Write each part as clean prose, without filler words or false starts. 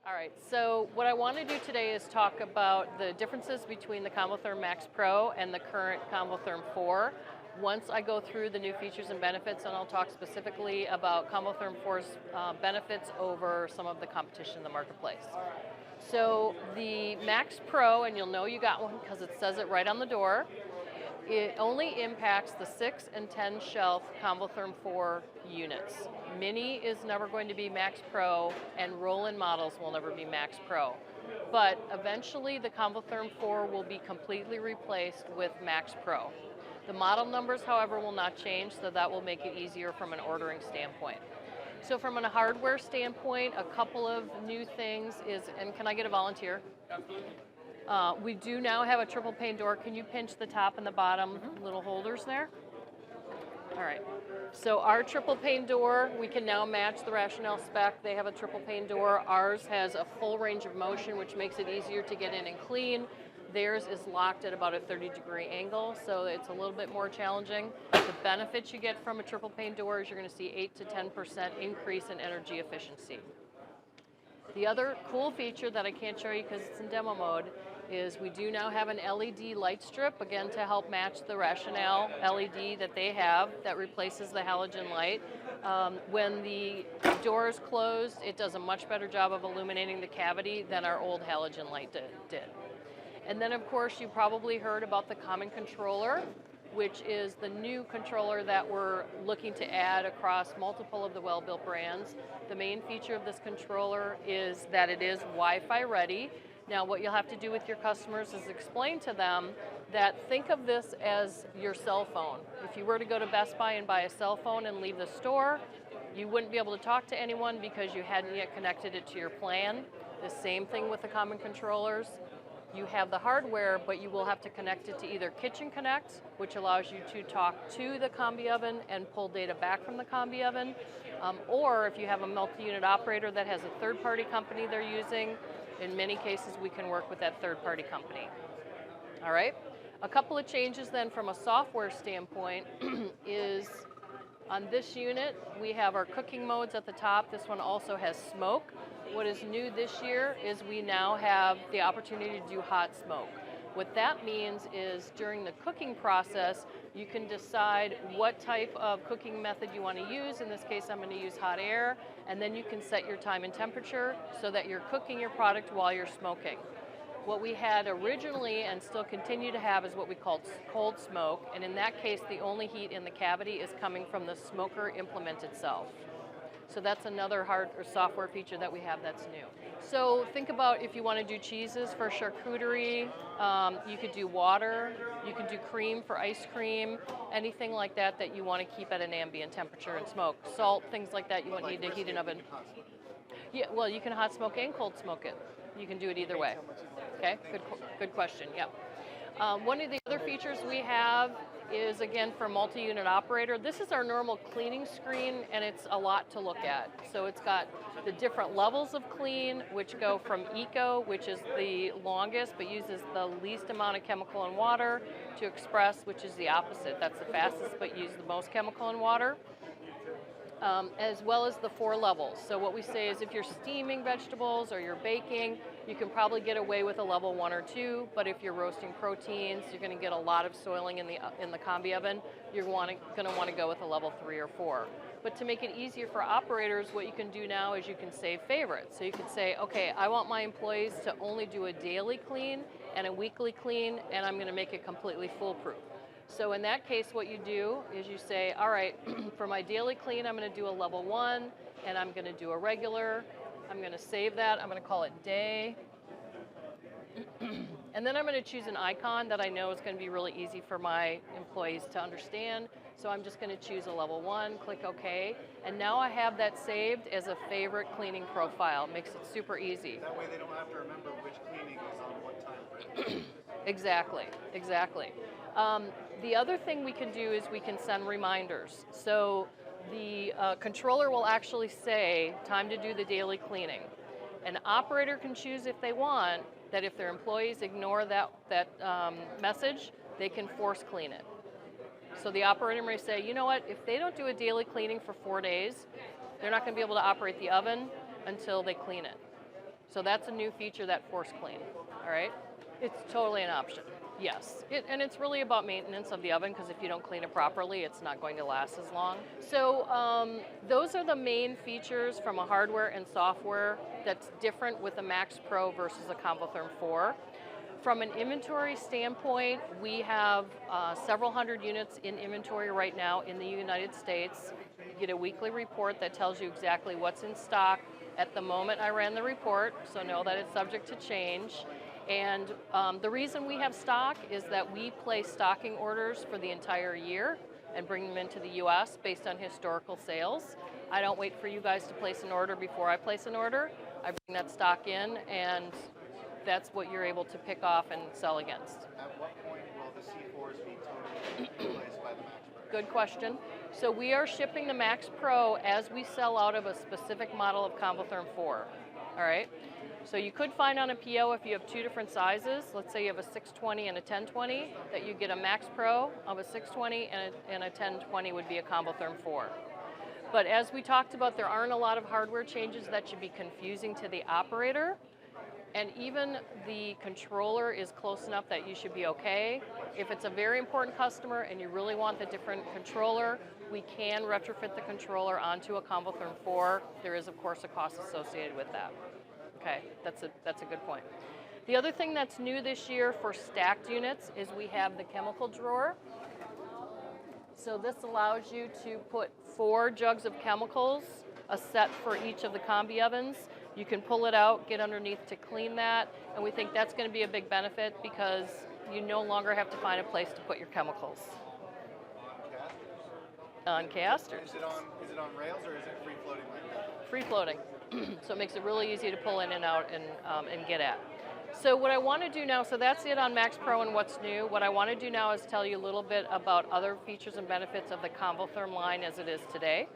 All right, so what I want to do today is talk about the differences between the CONVOTHERM Max Pro and the current CONVOTHERM 4. Once I go through the new features and benefits, and I'll talk specifically about CONVOTHERM 4's benefits over some of the competition in the marketplace. So the Max Pro, and you'll know you got one because it says it right on the door, it only impacts the 6 and 10 shelf CONVOTHERM 4 units. Mini is never going to be Max Pro, and roll-in models will never be Max Pro. But eventually the CONVOTHERM 4 will be completely replaced with Max Pro. The model numbers, however, will not change, so that will make it easier from an ordering standpoint. So from a hardware standpoint, a couple of new things is, and can I get a volunteer? Absolutely. We do now have a triple pane door. Can you pinch the top and the bottom little holders there? All right. So our triple pane door, we can now match the Rationale spec. They have a triple pane door. Ours has a full range of motion, which makes it easier to get in and clean. Theirs is locked at about a 30-degree angle, so it's a little bit more challenging. The benefits you get from a triple pane door is you're going to see 8 to 10% increase in energy efficiency. The other cool feature that I can't show you because it's in demo mode is we do now have an LED light strip, again to help match the Rationale LED that they have that replaces the halogen light. When the door is closed, it does a much better job of illuminating the cavity than our old halogen light did. And then of course you probably heard about the common controller, which is the new controller that we're looking to add across multiple of the Welbilt brands. The main feature of this controller is that it is Wi-Fi ready. Now what you'll have to do with your customers is explain to them that think of this as your cell phone. If you were to go to Best Buy and buy a cell phone and leave the store, you wouldn't be able to talk to anyone because you hadn't yet connected it to your plan. The same thing with the common controllers. You have the hardware, but you will have to connect it to either Kitchen Connect, which allows you to talk to the combi oven and pull data back from the combi oven, or if you have a multi-unit operator that has a third-party company they're using, in many cases we can work with that third-party company. All right, a couple of changes then from a software standpoint is on this unit we have our cooking modes at the top. This one also has smoke. What is new this year is we now have the opportunity to do hot smoke. What that means is during the cooking process, you can decide what type of cooking method you want to use. In this case, I'm going to use hot air, and then you can set your time and temperature so that you're cooking your product while you're smoking. What we had originally and still continue to have is what we call cold smoke, and in that case, the only heat in the cavity is coming from the smoker implement itself. So that's another software feature that we have that's new. So think about if you want to do cheeses for charcuterie, you could do water, you could do cream for ice cream, anything like that that you want to keep at an ambient temperature and smoke. Salt, things like that you won't need to heat an oven. Yeah, well, you can hot smoke and cold smoke it. You can do it either way. Okay, good question, yep. One of the other features we have is, again, for multi-unit operator. This is our normal cleaning screen, and it's a lot to look at. So it's got the different levels of clean, which go from Eco, which is the longest but uses the least amount of chemical and water, to Express, which is the opposite. That's the fastest but uses the most chemical and water. As well as the 4 levels. So what we say is if you're steaming vegetables or you're baking, you can probably get away with a level 1 or 2, but if you're roasting proteins, you're going to get a lot of soiling in the combi oven, you're going to want to go with a level 3 or 4. But to make it easier for operators, what you can do now is you can save favorites. So you can say, okay, I want my employees to only do a daily clean and a weekly clean, and I'm going to make it completely foolproof. So in that case, what you do is you say, all right, for my daily clean, I'm going to do a level 1, and I'm going to do a regular. I'm going to save that. I'm going to call it day. And then I'm going to choose an icon that I know is going to be really easy for my employees to understand. So I'm just going to choose a level 1, click OK, and now I have that saved as a favorite cleaning profile. It makes it super easy. That way they don't have to remember which cleaning is on what time frame. Exactly, exactly. The other thing we can do is we can send reminders. So the controller will actually say, time to do the daily cleaning. An operator can choose if they want that if their employees ignore that message, they can force clean it. So the operator may say, you know what, if they don't do a daily cleaning for 4 days, they're not going to be able to operate the oven until they clean it. So that's a new feature, that force clean, all right? It's totally an option, yes. And it's really about maintenance of the oven, because if you don't clean it properly, it's not going to last as long. So those are the main features from a hardware and software that's different with the Max Pro versus a CONVOTHERM 4. From an inventory standpoint, we have several hundred units in inventory right now in the United States. You get a weekly report that tells you exactly what's in stock at the moment I ran the report, so know that it's subject to change. And the reason we have stock is that we place stocking orders for the entire year and bring them into the US based on historical sales. I don't wait for you guys to place an order before I place an order. I bring that stock in, and that's what you're able to pick off and sell against. At what point will the C4s be totally replaced by the Max Pro? Good question. So we are shipping the Max Pro as we sell out of a specific model of CONVOTHERM 4, all right? So you could find on a PO, if you have two different sizes, let's say you have a 620 and a 1020, that you get a Max Pro of a 620 and a 1020 would be a CONVOTHERM 4. But as we talked about, there aren't a lot of hardware changes that should be confusing to the operator. And even the controller is close enough that you should be okay. If it's a very important customer and you really want the different controller, we can retrofit the controller onto a CONVOTHERM 4. There is, of course, a cost associated with that. Okay, that's a good point. The other thing that's new this year for stacked units is we have the chemical drawer. So this allows you to put 4 jugs of chemicals, a set for each of the combi ovens. You can pull it out, get underneath to clean that, and we think that's going to be a big benefit because you no longer have to find a place to put your chemicals. On casters. Is it on rails, or is it free floating like that? Free floating. So it makes it really easy to pull in and out and get at. So what I want to do now, so that's it on Max Pro and what's new. What I want to do now is tell you a little bit about other features and benefits of the CONVOTHERM line as it is today.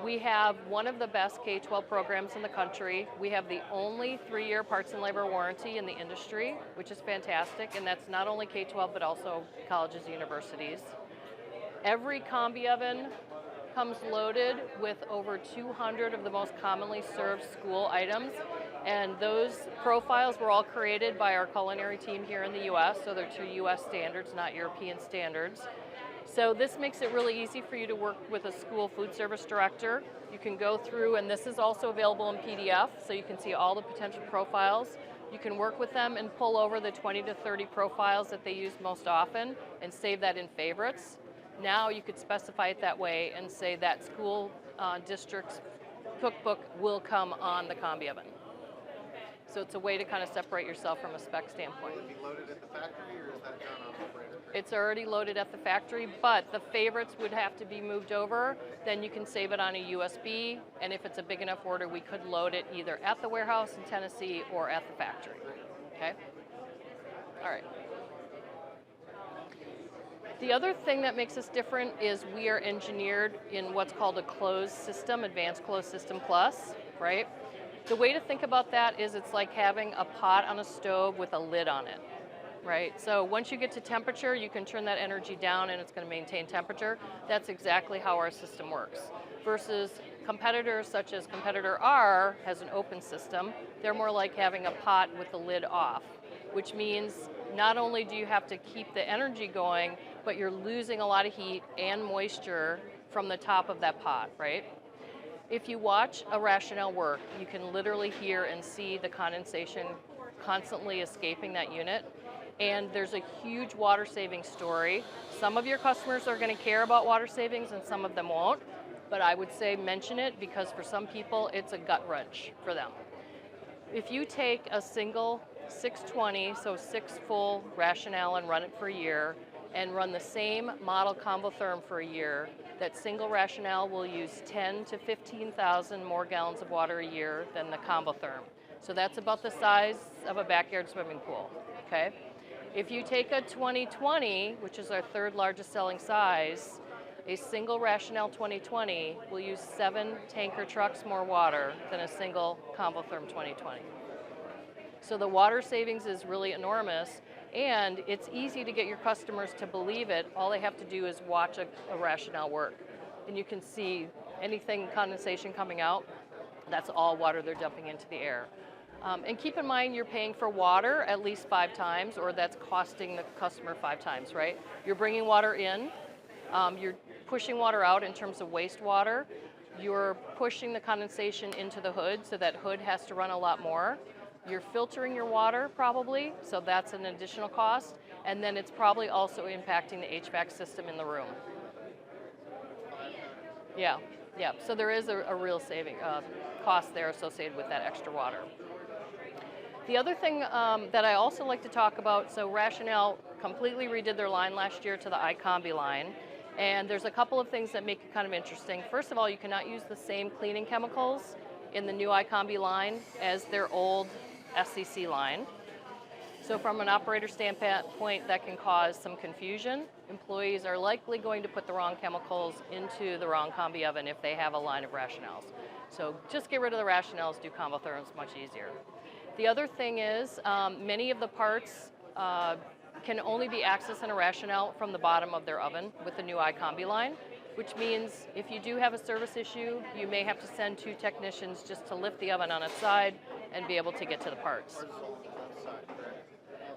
We have one of the best K-12 programs in the country. We have the only 3-year parts and labor warranty in the industry, which is fantastic, and that's not only K-12 but also colleges and universities. Every combi oven comes loaded with over 200 of the most commonly served school items, and those profiles were all created by our culinary team here in the US, so they're to US standards, not European standards. So this makes it really easy for you to work with a school food service director. You can go through, and this is also available in PDF, so you can see all the potential profiles. You can work with them and pull over the 20 to 30 profiles that they use most often and save that in favorites. Now you could specify it that way and say that school district's cookbook will come on the combi oven. So it's a way to kind of separate yourself from a spec standpoint. Will it be loaded at the factory, or is that done on operator? It's already loaded at the factory, but the favorites would have to be moved over. Then you can save it on a USB, and if it's a big enough order, we could load it either at the warehouse in Tennessee or at the factory. Okay? All right. The other thing that makes us different is we are engineered in what's called a closed system, Advanced Closed System Plus, right? The way to think about that is it's like having a pot on a stove with a lid on it, right? So once you get to temperature, you can turn that energy down and it's going to maintain temperature. That's exactly how our system works. Versus competitors such as competitor R has an open system. They're more like having a pot with the lid off, which means not only do you have to keep the energy going, but you're losing a lot of heat and moisture from the top of that pot, right? If you watch a Rationale work, you can literally hear and see the condensation constantly escaping that unit. And there's a huge water saving story. Some of your customers are going to care about water savings and some of them won't. But I would say mention it because for some people it's a gut wrench for them. If you take a single 620, so 6 full Rationale, and run it for a year, and run the same model CONVOTHERM for a year, that single Rationale will use 10 to 15,000 more gallons of water a year than the CONVOTHERM. So that's about the size of a backyard swimming pool, okay? If you take a 2020, which is our 3rd largest selling size, a single Rationale 2020 will use 7 tanker trucks more water than a single CONVOTHERM 2020. So the water savings is really enormous, and it's easy to get your customers to believe it. All they have to do is watch a Rationale work. And you can see anything condensation coming out, that's all water they're dumping into the air. And keep in mind you're paying for water at least 5 times, or that's costing the customer 5 times, right? You're bringing water in, you're pushing water out in terms of wastewater, you're pushing the condensation into the hood, so that hood has to run a lot more. You're filtering your water probably, so that's an additional cost, and then it's probably also impacting the HVAC system in the room. Yeah, yeah, so there is a real saving cost there associated with that extra water. The other thing that I also like to talk about, so Rationale completely redid their line last year to the iCombi line, and there's a couple of things that make it kind of interesting. First of all, you cannot use the same cleaning chemicals in the new iCombi line as their old SCC line. So from an operator standpoint, that can cause some confusion. Employees are likely going to put the wrong chemicals into the wrong combi oven if they have a line of Rationales. So just get rid of the Rationales, do CONVOTHERMs, much easier. The other thing is many of the parts can only be accessed in a Rationale from the bottom of their oven with the new iCombi line, which means if you do have a service issue, you may have to send 2 technicians just to lift the oven on its side and be able to get to the parts.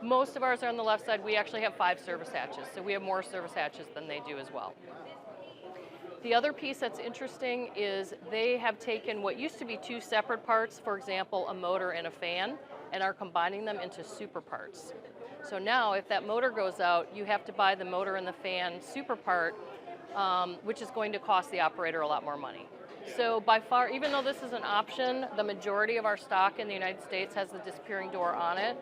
Most of ours are on the left side. We actually have 5 service hatches, so we have more service hatches than they do as well. The other piece that's interesting is they have taken what used to be 2 separate parts, for example, a motor and a fan, and are combining them into super parts. So now if that motor goes out, you have to buy the motor and the fan super part, which is going to cost the operator a lot more money. So by far, even though this is an option, the majority of our stock in the United States has the disappearing door on it.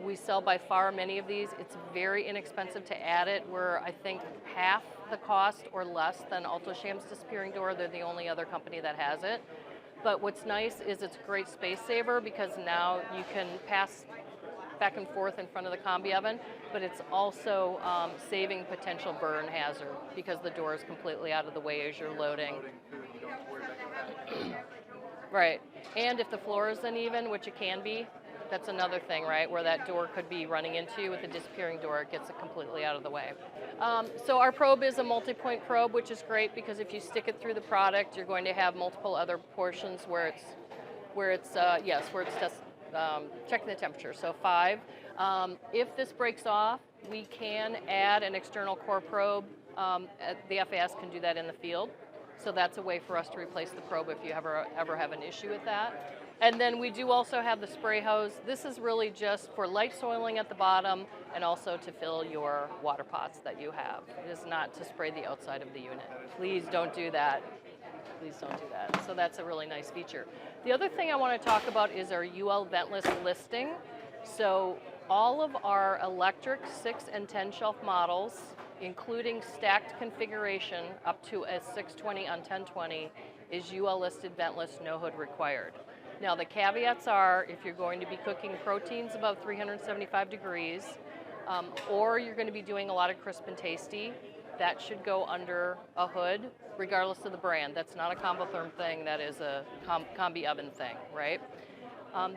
We sell by far many of these. It's very inexpensive to add it. We're, I think, half the cost or less than Alto-Shaam's disappearing door. They're the only other company that has it. But what's nice is it's a great space saver because now you can pass back and forth in front of the combi oven, but it's also saving potential burn hazard because the door is completely out of the way as you're loading. Right, and if the floor is uneven, which it can be, that's another thing, right, where that door could be running into you. With the disappearing door, it gets it completely out of the way. So our probe is a multi-point probe, which is great because if you stick it through the product, you're going to have multiple other portions where it's checking the temperature. So 5. If this breaks off, we can add an external core probe. The FAS can do that in the field. So that's a way for us to replace the probe if you ever have an issue with that. And then we do also have the spray hose. This is really just for light soiling at the bottom and also to fill your water pots that you have. It is not to spray the outside of the unit. Please don't do that. Please don't do that. So that's a really nice feature. The other thing I want to talk about is our UL Ventless Listing. So all of our electric 6 and 10 shelf models, including stacked configuration up to a 620 on 1020, is UL listed ventless, no hood required. Now the caveats are if you're going to be cooking proteins above 375 degrees, or you're going to be doing a lot of crisp and tasty, that should go under a hood, regardless of the brand. That's not a CONVOTHERM thing, that is a combi oven thing, right?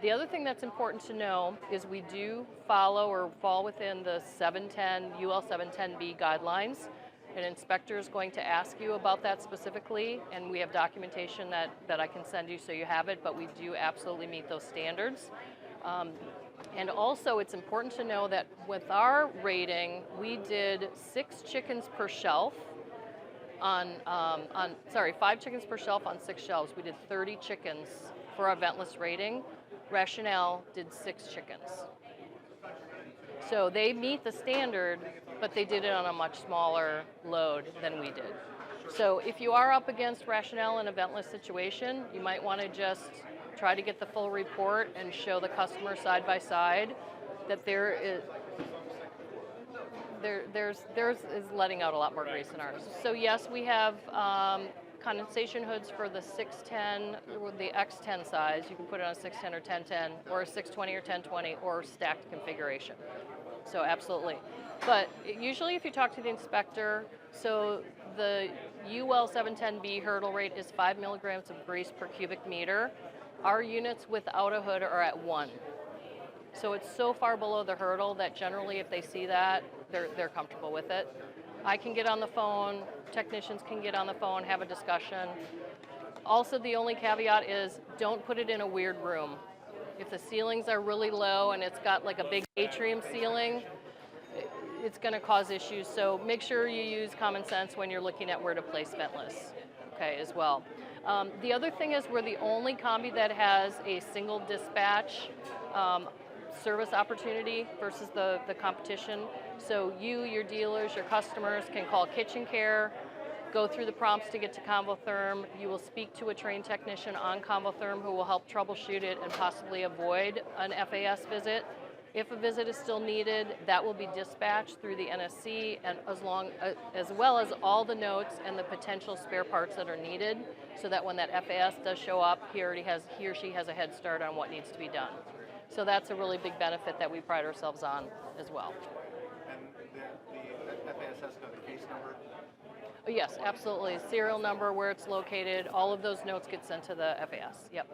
The other thing that's important to know is we do follow or fall within the 710, UL 710B guidelines. An inspector is going to ask you about that specifically, and we have documentation that I can send you so you have it, but we do absolutely meet those standards. And also it's important to know that with our rating, we did 6 chickens per shelf on 5 chickens per shelf on 6 shelves. We did 30 chickens for our ventless rating. Rationale did 6 chickens. So they meet the standard, but they did it on a much smaller load than we did. So if you are up against Rationale in a ventless situation, you might want to just try to get the full report and show the customer side by side that theirs is letting out a lot more grease than ours. So yes, we have condensation hoods for the 610, or the X10 size. You can put it on a 610 or 1010, or a 620 or 1020, or stacked configuration. So absolutely. But usually if you talk to the inspector, so the UL 710B hurdle rate is 5 milligrams of grease per cubic meter. Our units without a hood are at 1. So it's so far below the hurdle that generally if they see that, they're comfortable with it. I can get on the phone, technicians can get on the phone, have a discussion. Also, the only caveat is don't put it in a weird room. If the ceilings are really low and it's got like a big atrium ceiling, it's going to cause issues. So make sure you use common sense when you're looking at where to place ventless, okay, as well. The other thing is we're the only combi that has a single dispatch service opportunity versus the competition. So you, your dealers, your customers can call Kitchen Care, go through the prompts to get to CONVOTHERM. You will speak to a trained technician on CONVOTHERM who will help troubleshoot it and possibly avoid an FAS visit. If a visit is still needed, that will be dispatched through the NSC, and as well as all the notes and the potential spare parts that are needed, so that when that FAS does show up, he or she has a head start on what needs to be done. So that's a really big benefit that we pride ourselves on as well. And the FAS has got the case number? Yes, absolutely. Serial number, where it's located, all of those notes get sent to the FAS. Yep.